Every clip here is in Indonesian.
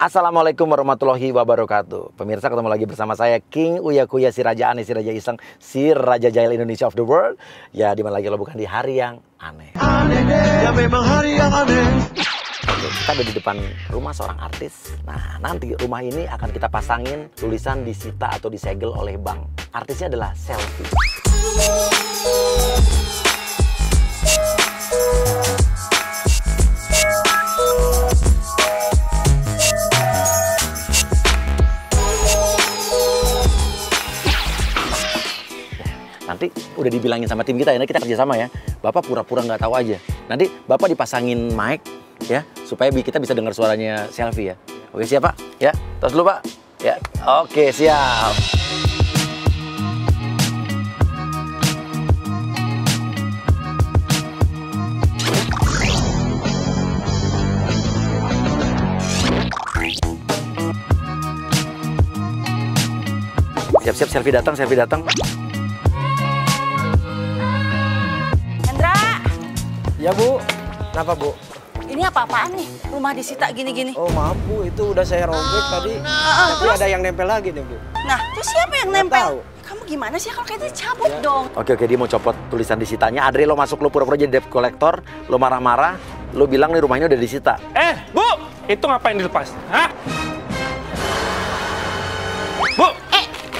Assalamualaikum warahmatullahi wabarakatuh. Pemirsa, ketemu lagi bersama saya King Uya Kuya, si Raja Aneh, si Raja Iseng, si Raja Jahil Indonesia of the world. Ya, dimana lagi lo bukan di hari yang aneh. Aneh deh, ya memang hari yang aneh. Kita ada di depan rumah seorang artis. Nah, nanti rumah ini akan kita pasangin tulisan disita atau disegel oleh bank. Artisnya adalah Selfie. Nanti udah dibilangin sama tim kita ya, kita kerjasama ya. Bapak pura-pura nggak tahu aja. Nanti Bapak dipasangin mic ya, supaya kita bisa dengar suaranya Selfie ya. Oke, siap Pak? Ya, tos dulu Pak. Ya, oke siap. Siap-siap, Selfie datang. Ya Bu, kenapa Bu? Ini apa-apaan nih? Rumah disita gini-gini. Oh maaf Bu, itu udah saya robek tadi. Tapi terus? ada yang nempel lagi nih Bu. Nah, terus siapa yang Nggak nempel? tahu. Kamu gimana sih kalau kayak gitu cabut dong? Oke, dia mau copot tulisan disitanya. Adri, lo masuk, lo pura-pura jadi debt collector. Lo marah-marah, lo bilang nih rumahnya udah disita. Bu, itu ngapain dilepas? Hah? Bu,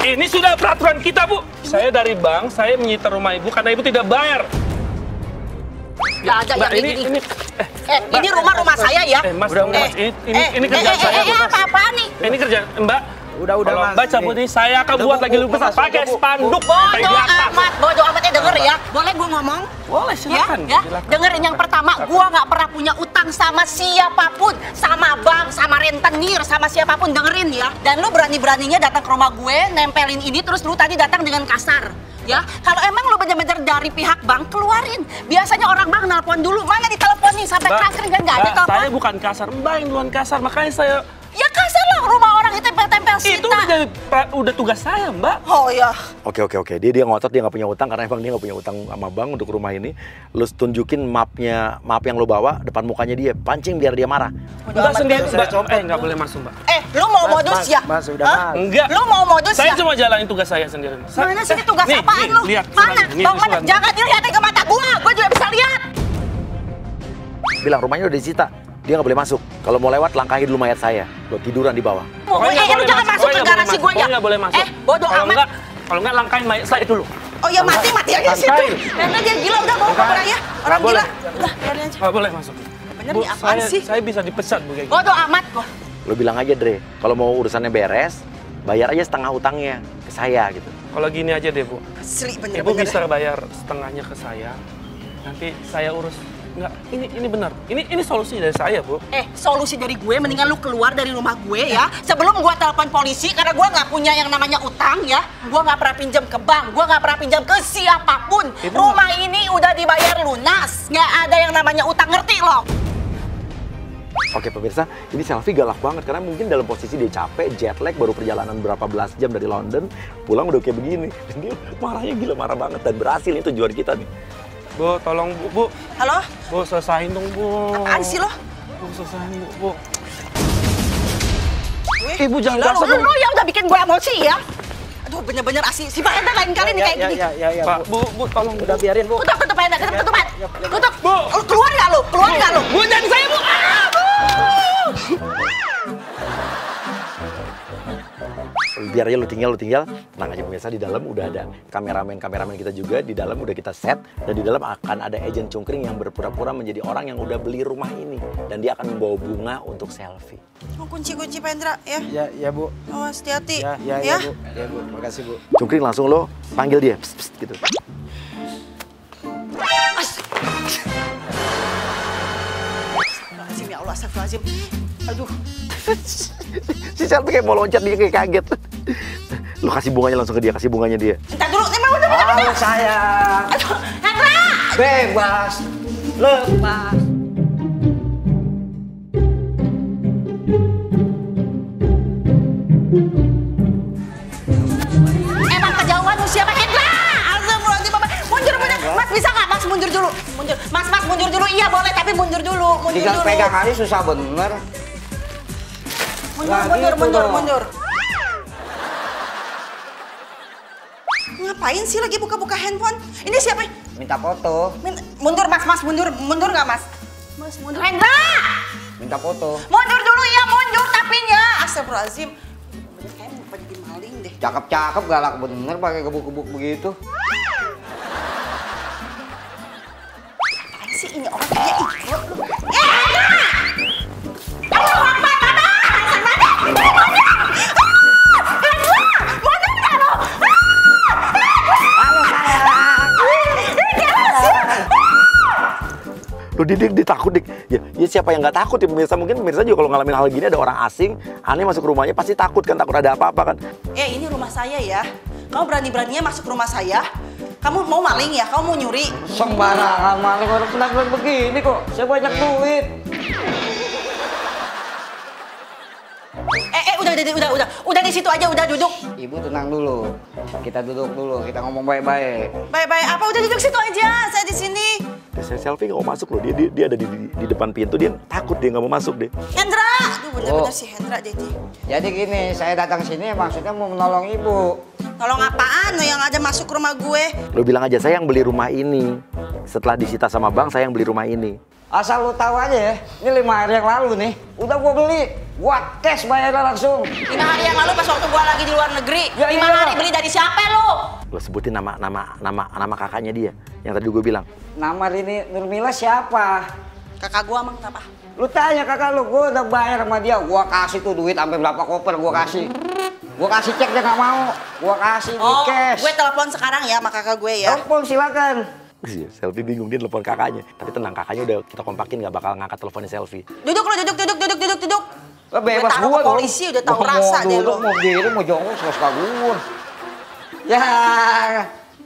ini sudah peraturan kita, Bu. Saya dari bank, saya menyita rumah Ibu karena Ibu tidak bayar. Gak ada Mbak, yang ini ini rumah saya ya. Mas, Udah, Mas, ini kerjaan saya, Bu. Apa-apaan nih? Ini kerjaan Mbak. Udah Kalau Mas. Mbak cabut ini, saya akan buat lagi lebih besar. Pakai spanduk. Bodoh amatnya denger ya. Boleh gue ngomong? Boleh, silakan. Ya. Dengerin yang pertama, gua nggak pernah punya utang sama siapapun, sama bank, sama rentenir, sama siapapun, dengerin ya. Dan lu berani-beraninya datang ke rumah gue, nempelin ini, terus lu tadi datang dengan kasar. Ya, kalau emang lu bener-bener dari pihak bank, keluarin. Biasanya orang bank nelpon dulu, mana diteleponin sampai kasar kan nggak ada telepon. Saya bukan kasar, Mbak yang duluan kasar, makanya saya... Ya kasar lah, rumah orang itu tempel-tempel sita. Itu udah tugas saya, Mbak. Oh ya. Oke. Dia ngotot, dia nggak punya utang karena emang dia nggak punya utang sama bank untuk rumah ini. Lo tunjukin map yang lo bawa depan mukanya dia, pancing biar dia marah. Mbak sendiri, Saya Mbak. copot, Nggak boleh masuk, Mbak. Lu mau modus ya? Mas, udah Hah? Mas. Enggak. Lu mau modus Saya ya? cuma jalanin tugas saya sendiri. Mana sih ini tugas Nih, apaan lu? lihat Mana? suratnya. Nih, Bang, mana? suratnya. Jangan dilihatin ke mata gua juga bisa lihat. Bilang rumahnya udah disita, dia nggak boleh masuk. Kalau mau lewat, langkahi dulu mayat saya. Lo tiduran di bawah. Lu jangan masuk ke garasi gua ya. Nggak boleh masuk. Bodoh amat. Kalau nggak langkahin mayat saya dulu. Oh ya mati aja situ. Karena dia gila, udah bawa kabur aja. Orang boleh. gila. Udah, biarin aja. Nggak boleh masuk. Bener Bu, nih apaan sih? saya bisa dipecat, Bu, kayak gitu. Bodoh amat gua. Lo bilang aja, Dre, kalau mau urusannya beres, bayar aja setengah utangnya ke saya gitu. Kalau gini aja deh, Bu. Asli Ibu bener-bener. bisa bayar setengahnya ke saya. Nanti saya urus. Enggak, ini benar. Ini solusi dari saya, Bu. Solusi dari gue, mendingan lu keluar dari rumah gue ya. Sebelum gue telepon polisi, karena gue nggak punya yang namanya utang ya. Gue nggak pernah pinjam ke bank, gue nggak pernah pinjam ke siapapun. Ibu, rumah ini udah dibayar lunas. Nggak ada yang namanya utang, ngerti lo? Oke pemirsa, ini Selfie galak banget karena mungkin dalam posisi dia capek, jet lag, baru perjalanan berapa belas jam dari London, pulang udah kayak begini. Dan dia marahnya gila, marah banget dan berhasil, itu tujuan kita nih. Bu, tolong, Bu. Halo? Bu, selesain dong, Bu. Apaan sih lo? Bu, selesain, Bu. Ibu jangan Gila, kasar lu dong. yang udah bikin gue emosi ya. Aduh bener-bener asli. Si Pak Enda lain kali nih kayak gini. Ya, Pak, Bu, tolong. udah biarin Bu. Tutup Pak Enda, tutup Pak. Tutup. Bu. Lu keluar nggak lu? Keluar nggak lu? Bu, jangan saya, Bu. Biar aja lu tinggal. Tenang aja pemirsa, di dalam udah ada kameramen kita juga, di dalam udah kita set, dan di dalam akan ada agent cungkring yang berpura-pura menjadi orang yang udah beli rumah ini, dan dia akan membawa bunga untuk Selfie. Oh, kunci Pak Hendra ya. Ya Bu. Oh, hati-hati. Ya Bu. Ya Bu, makasih Bu. Cungkring langsung lo panggil dia, pst, gitu. Astagfirullahaladzim ya Allah, astagfirullahaladzim. Aduh. Si Selfie kayak mau loncat, dia kayak kaget. Lo kasih bunganya langsung ke dia, kasih bunganya dia. Entar dulu, emang udah. Halo sayang. Aduh, Hendra. Bebas. Lepas. Emang kejauhan usia Pak Hendra. Astagfirullahaladzim, Bapak. Mundur. Mas bisa nggak? Mas mundur dulu. Mas mundur dulu. Iya boleh, tapi mundur dulu. Tinggal pegang aja susah bener. Mundur. Ngapain sih lagi buka-buka handphone? Ini siapa? Minta foto. Mundur mas, mundur nggak mas? Mas mundur. Hendra! Minta foto. Mundur dulu ya, mundur tapinya. Astagfirullahaladzim. Kayak mau jadi maling deh. Cakep-cakep galak bener pakai gebuk-gebuk begitu. Apaan sih ini orang kayak ikut lu? Hendra! Allah Akbar, Mama! Lu Dik takut Dik. Ya siapa yang nggak takut ya pemirsa? Mungkin pemirsa juga kalau ngalamin hal gini ada orang asing aneh masuk ke rumahnya pasti takut kan, takut ada apa-apa kan. Ini rumah saya ya. Kamu berani-beraninya masuk rumah saya? Kamu mau maling ya? Kamu mau nyuri? Sembarangan maling orang penampilan begini kok. Saya banyak duit. Udah di situ aja, udah duduk. Ibu tenang dulu. Kita duduk dulu, kita ngomong baik-baik. Baik-baik apa? Udah duduk situ aja. Saya di sini. Saya selfie nggak mau masuk loh. Dia ada di depan pintu, dia takut, dia nggak mau masuk deh. Hendra! Aduh bener-bener si Hendra jadi. Jadi gini, saya datang sini maksudnya mau menolong ibu. Tolong apaan? Yang aja masuk rumah gue. Lo bilang aja saya yang beli rumah ini. Setelah disita sama bank, saya yang beli rumah ini. Asal lu tahu aja ya, ini 5 hari yang lalu nih, udah gua beli. Gua cash bayarnya langsung. 5 hari yang lalu pas waktu gua lagi di luar negeri. Ya, 5 hari beli dari siapa lo? Lo sebutin nama kakaknya dia yang tadi gue bilang. Nama Rini Nurmila siapa? Kakak gua emang kenapa? Lu tanya kakak lu, gua udah bayar sama dia. Gua kasih tuh duit sampai berapa koper gua kasih. Gua kasih cek dia nggak mau. Gua kasih di cash. Gue telepon sekarang ya sama kakak gue ya. Telepon silakan. Selfie bingung dia telepon kakaknya. Tapi tenang, kakaknya udah kita kompakin nggak bakal ngangkat teleponnya Selfie. Duduk lo, duduk. Bebas taruh gua ke polisi udah tahu rasa deh lo. Mau diri mau jongkok suka gua. Ya,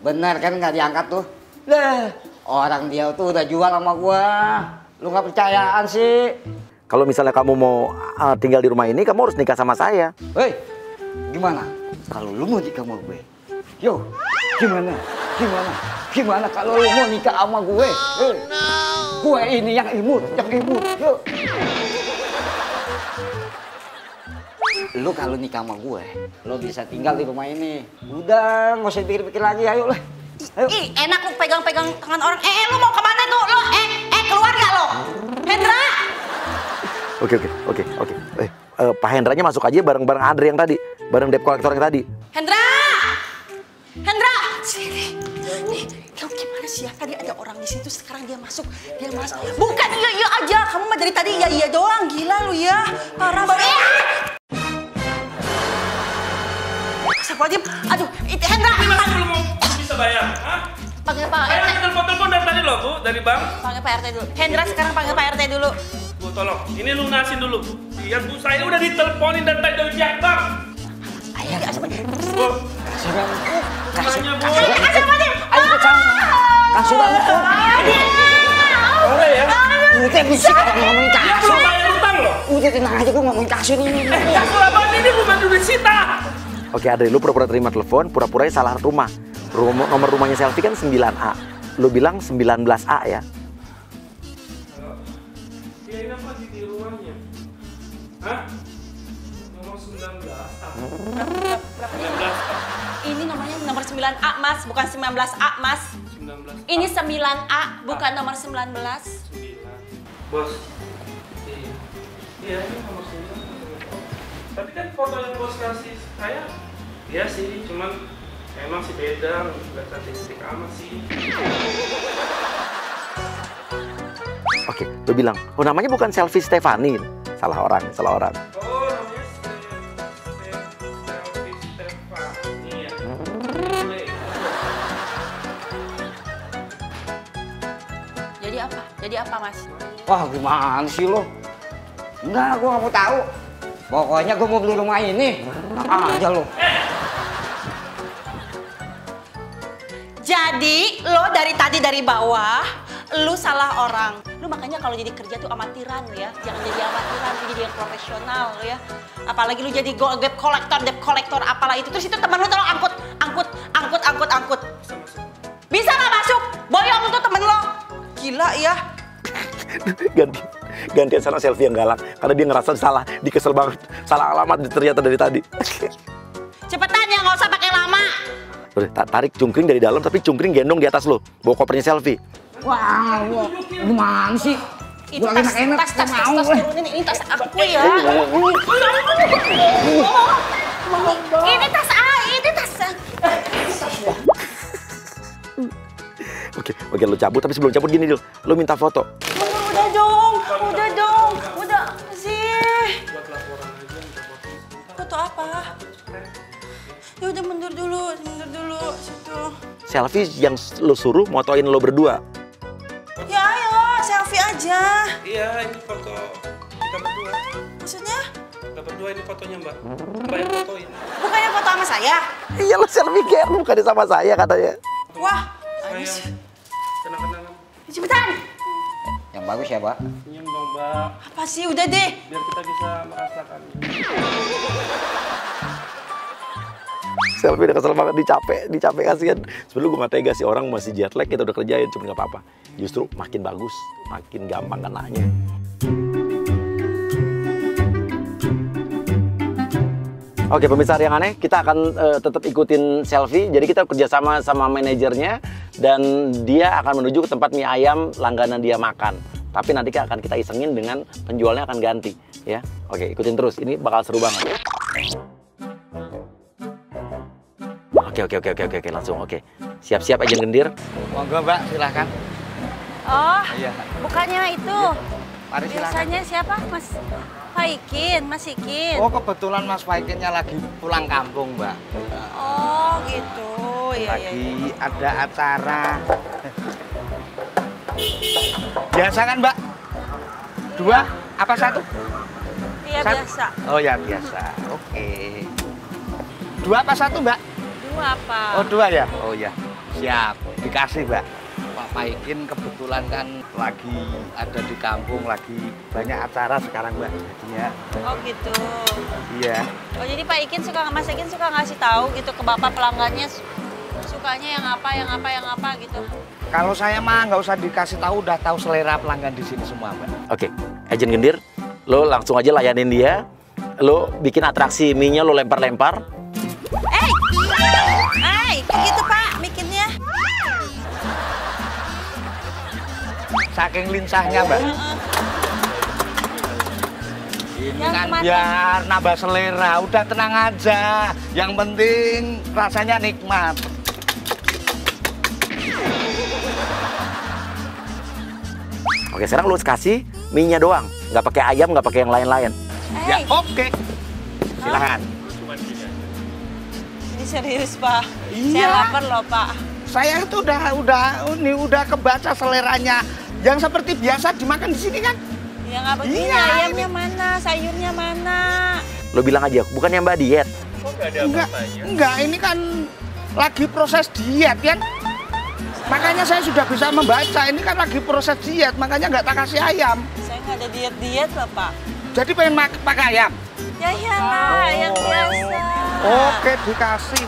benar kan nggak diangkat tuh. Lah, orang dia tuh udah jual sama gua. Lu nggak percayaan sih. Kalau misalnya kamu mau tinggal di rumah ini, kamu harus nikah sama saya. Hei, gimana? Kalau lu mau nikah sama gue? Yo, gimana kalau lu mau nikah sama gue? Gue ini yang imut. Yo. Lu kalau nikah sama gue, lu bisa tinggal di rumah ini. Udah, nggak usah pikir-pikir lagi, ayo lah. Ayo. Ih, enak lu pegang-pegang tangan orang. Lu mau kemana tuh? Lo, keluar gak lo? Hendra! Oke. Pak Hendranya masuk aja bareng Andre yang tadi. Bareng debt collector yang tadi. Hendra! Sini. Nih, kamu gimana sih ya? Tadi ada orang di situ, sekarang dia masuk. Bukan iya aja. Kamu mah dari tadi iya doang. Gila lu ya. Parah banget. Astagfirullahaladzim. Aduh, Hendra. Ini masih belum bisa bayar, hah? Panggil Pak Saya RT. telepon dari tadi loh, Bu, dari bank. Panggil Pak RT dulu. Hendra sekarang panggil Pak RT dulu. Bu, tolong. Ini lunasin dulu. Lihat, Bu, saya udah diteleponin dari tadi dari pihak bank. Ayo, Bu, Kasih, Bu. ayo ke sana. Kasih banget tuh. Boleh ya? Udah bisa ngomongin Dia kasih. belum bayar utang loh. Udah tenang aja, gue ngomongin kasih ini. Kasur apaan ini bukan duit sita. Oke Andre, lu pura-pura terima telepon, pura-puranya salah rumah. Nomor rumahnya Selfie kan 9A. Lu bilang 19A ya? Dia ini apa di rumahnya? Hah? Nomor 19A. 19A. Ini nomornya nomor 9A, Mas. Bukan 19A, Mas. 19A. Ini 9A, bukan nomor 19. 9. Bos. Iya, ini nomor 9. Tapi kan foto yang bos kasih saya, iya sih, cuman emang sih beda, nggak cantik amat sih. Oke, lu bilang, oh namanya bukan Selfie Stefani. Salah orang. Oh, namanya Selfie Stefani ya. Boleh. Jadi apa, Mas? Wah, gimana sih lo? Enggak, gue nggak mau tahu. Pokoknya gue mau beli rumah ini. Nah, aja lo. Jadi lo dari tadi dari bawah, lu salah orang. Lu makanya kalau jadi kerja tuh amatiran lu ya. Jangan jadi amatiran, lu jadi yang profesional lu ya. Apalagi lu jadi debt collector apalah itu. Terus itu teman lu tolong angkut. Bisa nggak masuk? Boyong tuh temen lo. Gila ya. Gantian sana selfie yang galak. Karena dia ngerasa salah, dia kesel banget. Salah alamat ternyata dari tadi. Cepetan ya, nggak usah pakai lama. Udah, tarik cungkring dari dalam, tapi cungkring gendong di atas lo. Bawa kopernya selfie. Wah, gimana sih? Itu Gua tas, enak-enak, tas mau. turunin. Ini tas aku ya. Ini tas ini tas. Oke, lo cabut, tapi sebelum cabut gini dulu. Lo minta foto. Udah dong. Udah sih. Foto apa? Ya udah mundur dulu situ. Selfie yang lo suruh motoin lo berdua. Ya ayo, selfie aja. Iya, ini foto kita berdua. Maksudnya? Kita berdua ini fotonya, Mbak. Mbak yang fotoin. Bukannya foto sama saya? Iya, lo selfie kayak bukan sama saya katanya. Wah, Sayang, kenang-kenangan. cepetan. Yang bagus ya, Mbak. Senyum dong, Mbak. Apa sih, udah deh. Biar kita bisa merasakan. Selfie udah kesel banget, dicapek kasihan. Sebelum gue gak tega sih, orang masih jet lag, kita udah kerjain, cuma gak apa-apa. Justru makin bagus, makin gampang kenanya. Oke, pemirsa yang aneh, kita akan tetap ikutin selfie. Jadi kita kerjasama sama manajernya dan dia akan menuju ke tempat mie ayam langganan dia makan. Tapi nanti akan kita isengin dengan penjualnya akan ganti, ya. Oke, ikutin terus. Ini bakal seru banget. Oke, langsung oke. Siap-siap aja gendir. Monggo, Mbak, silahkan. Oh, Iya. bukannya itu. Mari silahkan. Biasanya siapa? Mas Ikin. Oh, kebetulan Mas Faikinnya lagi pulang kampung, Mbak. Oh, gitu. Iya. Lagi ada acara. Biasa kan, Mbak? Dua, apa satu? Iya, Satu? biasa. Oh ya, biasa. Oke. Dua apa satu, Mbak? Dua apa? Oh, dua ya? Oh ya, siap. Dikasih, Mbak. Pak Paikin kebetulan kan lagi ada di kampung, lagi banyak acara sekarang, Mbak. Jadinya, Oh, gitu. iya. Oh, jadi Mas Ikin suka ngasih tahu gitu ke Bapak pelanggannya sukanya yang apa gitu. Kalau saya mah nggak usah dikasih tahu, udah tahu selera pelanggan di sini semua, Mbak. Oke, agent gendir, lo langsung aja layanin dia. Lo bikin atraksi mie-nya lo lempar-lempar. Gitu Pak, bikinnya. Saking lincahnya, Mbak. Ini Yang kan kemarin. biar nambah selera, udah tenang aja. Yang penting rasanya nikmat. Oke, sekarang lo kasih mie-nya doang, nggak pakai ayam, nggak pakai yang lain-lain. Ya, oke. Silahkan. Ini serius Pak. Iya. Saya lapar loh Pak. Saya itu udah kebaca seleranya. Yang seperti biasa dimakan di sini kan? Ya nggak begini, Iya, ayamnya mana, sayurnya mana. Lo bilang aja, bukan yang Mbak diet. Enggak, ini kan lagi proses diet kan? Makanya saya sudah bisa membaca, ini kan lagi proses diet, makanya nggak tak kasih ayam. Saya nggak ada diet loh Pak. Jadi pengen pakai ayam? Ya iyalah, yang biasa. Oke, dikasih.